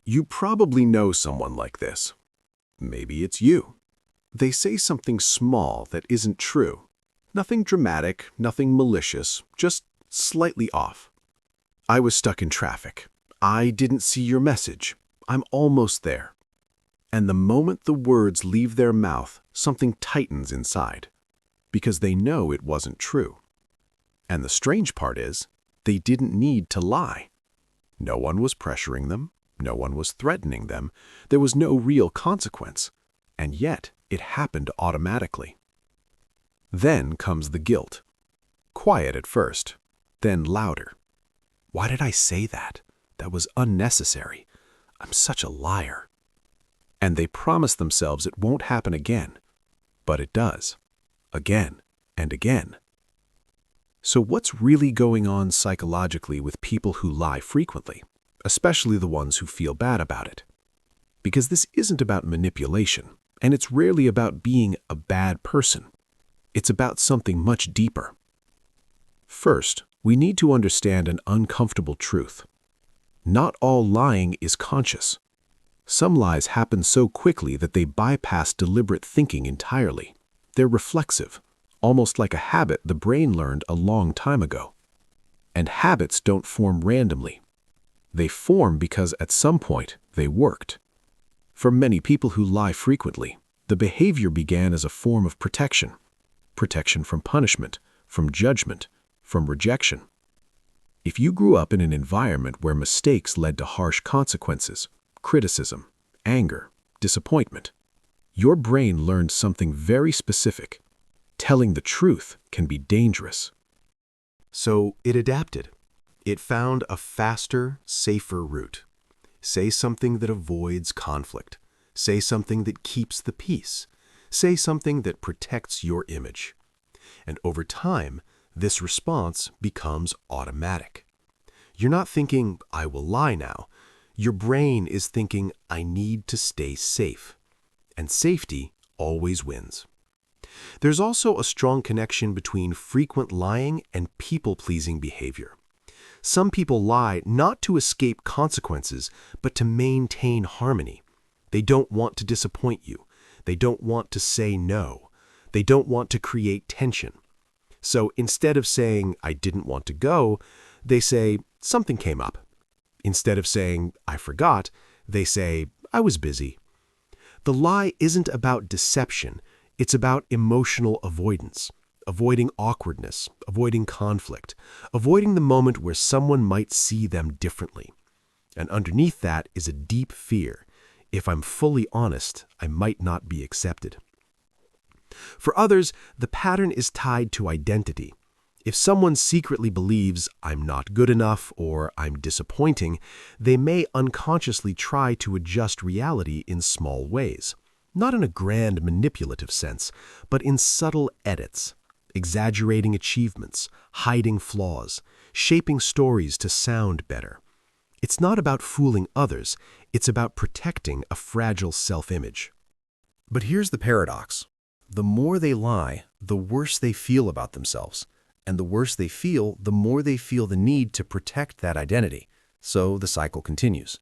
You probably know someone like this. Maybe it's you. They say something small that isn't true. Nothing dramatic, nothing malicious, just slightly off. I was stuck in traffic. I didn't see your message. I'm almost there. And the moment the words leave their mouth, something tightens inside, because they know it wasn't true. And the strange part is, they didn't need to lie. No one was pressuring them. No one was threatening them. There was no real consequence. And yet, it happened automatically. Then comes the guilt. Quiet at first, then louder. Why did I say that? That was unnecessary. I'm such a liar. And they promise themselves it won't happen again. But it does. Again and again. So what's really going on psychologically with people who lie frequently, especially the ones who feel bad about it? Because this isn't about manipulation, and it's rarely about being a bad person. It's about something much deeper. First, we need to understand an uncomfortable truth. Not all lying is conscious. Some lies happen so quickly that they bypass deliberate thinking entirely. They're reflexive, almost like a habit the brain learned a long time ago. And habits don't form randomly. They form because at some point they worked. For many people who lie frequently, the behavior began as a form of protection. Protection from punishment, from judgment, from rejection. If you grew up in an environment where mistakes led to harsh consequences, criticism, anger, disappointment, your brain learned something very specific. Telling the truth can be dangerous. So it adapted. It found a faster, safer route. Say something that avoids conflict. Say something that keeps the peace. Say something that protects your image. And over time, this response becomes automatic. You're not thinking, I will lie now. Your brain is thinking, I need to stay safe. And safety always wins. There's also a strong connection between frequent lying and people-pleasing behavior. Some people lie not to escape consequences, but to maintain harmony. They don't want to disappoint you. They don't want to say no. They don't want to create tension. So instead of saying, I didn't want to go, they say, something came up. Instead of saying, I forgot, they say, I was busy. The lie isn't about deception. It's about emotional avoidance, avoiding awkwardness, avoiding conflict, avoiding the moment where someone might see them differently. And underneath that is a deep fear. If I'm fully honest, I might not be accepted. For others, the pattern is tied to identity. If someone secretly believes I'm not good enough or I'm disappointing, they may unconsciously try to adjust reality in small ways. Not in a grand manipulative sense, but in subtle edits, exaggerating achievements, hiding flaws, shaping stories to sound better. It's not about fooling others, it's about protecting a fragile self-image. But here's the paradox. The more they lie, the worse they feel about themselves. And the worse they feel, the more they feel the need to protect that identity. So the cycle continues.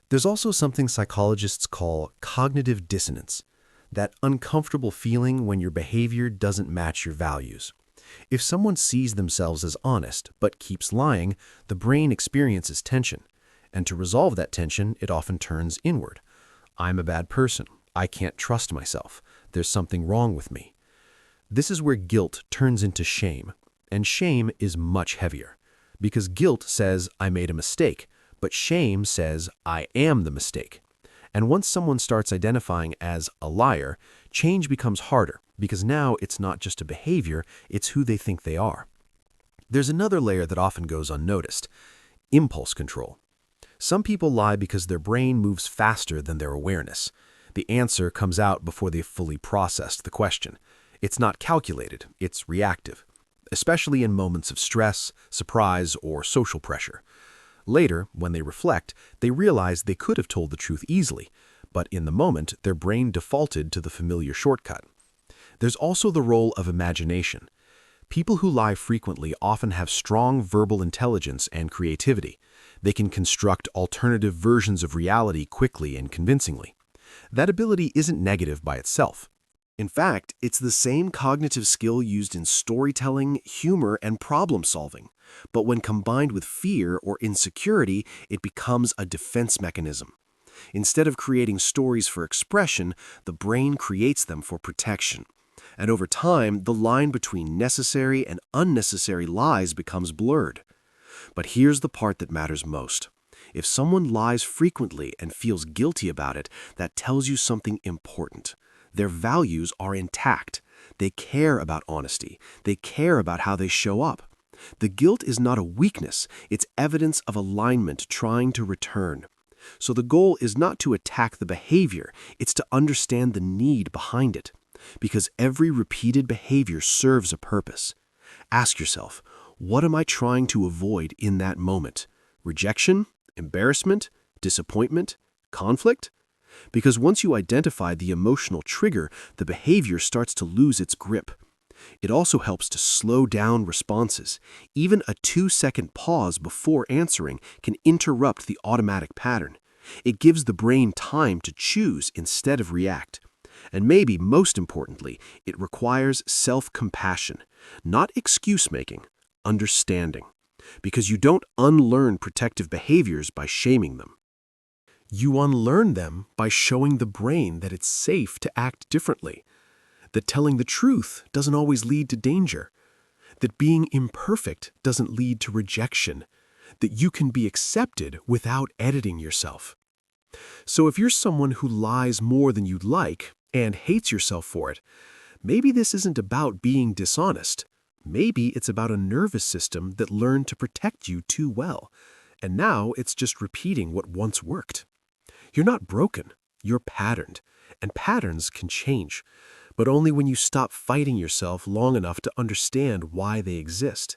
There's also something psychologists call cognitive dissonance, that uncomfortable feeling when your behavior doesn't match your values. If someone sees themselves as honest but keeps lying, the brain experiences tension. And to resolve that tension, it often turns inward. I'm a bad person. I can't trust myself. There's something wrong with me. This is where guilt turns into shame. And shame is much heavier. Because guilt says, I made a mistake. But shame says, I am the mistake. And once someone starts identifying as a liar, change becomes harder, because now it's not just a behavior, it's who they think they are. There's another layer that often goes unnoticed: impulse control. Some people lie because their brain moves faster than their awareness. The answer comes out before they've fully processed the question. It's not calculated, it's reactive, especially in moments of stress, surprise, or social pressure. Later, when they reflect, they realize they could have told the truth easily, but in the moment, their brain defaulted to the familiar shortcut. There's also the role of imagination. People who lie frequently often have strong verbal intelligence and creativity. They can construct alternative versions of reality quickly and convincingly. That ability isn't negative by itself. In fact, it's the same cognitive skill used in storytelling, humor, and problem solving. But when combined with fear or insecurity, it becomes a defense mechanism. Instead of creating stories for expression, the brain creates them for protection. And over time, the line between necessary and unnecessary lies becomes blurred. But here's the part that matters most. If someone lies frequently and feels guilty about it, that tells you something important. Their values are intact. They care about honesty. They care about how they show up. The guilt is not a weakness. It's evidence of alignment trying to return. So the goal is not to attack the behavior. It's to understand the need behind it. Because every repeated behavior serves a purpose. Ask yourself, what am I trying to avoid in that moment? Rejection? Embarrassment? Disappointment? Conflict? Because once you identify the emotional trigger, the behavior starts to lose its grip. It also helps to slow down responses. Even a 2-second pause before answering can interrupt the automatic pattern. It gives the brain time to choose instead of react. And maybe most importantly, it requires self-compassion, not excuse-making, understanding. Because you don't unlearn protective behaviors by shaming them. You unlearn them by showing the brain that it's safe to act differently, that telling the truth doesn't always lead to danger, that being imperfect doesn't lead to rejection, that you can be accepted without editing yourself. So if you're someone who lies more than you'd like and hates yourself for it, maybe this isn't about being dishonest. Maybe it's about a nervous system that learned to protect you too well, and now it's just repeating what once worked. You're not broken, you're patterned, and patterns can change, but only when you stop fighting yourself long enough to understand why they exist.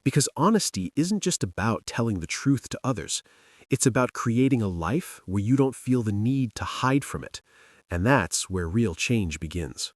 Because honesty isn't just about telling the truth to others, it's about creating a life where you don't feel the need to hide from it, and that's where real change begins.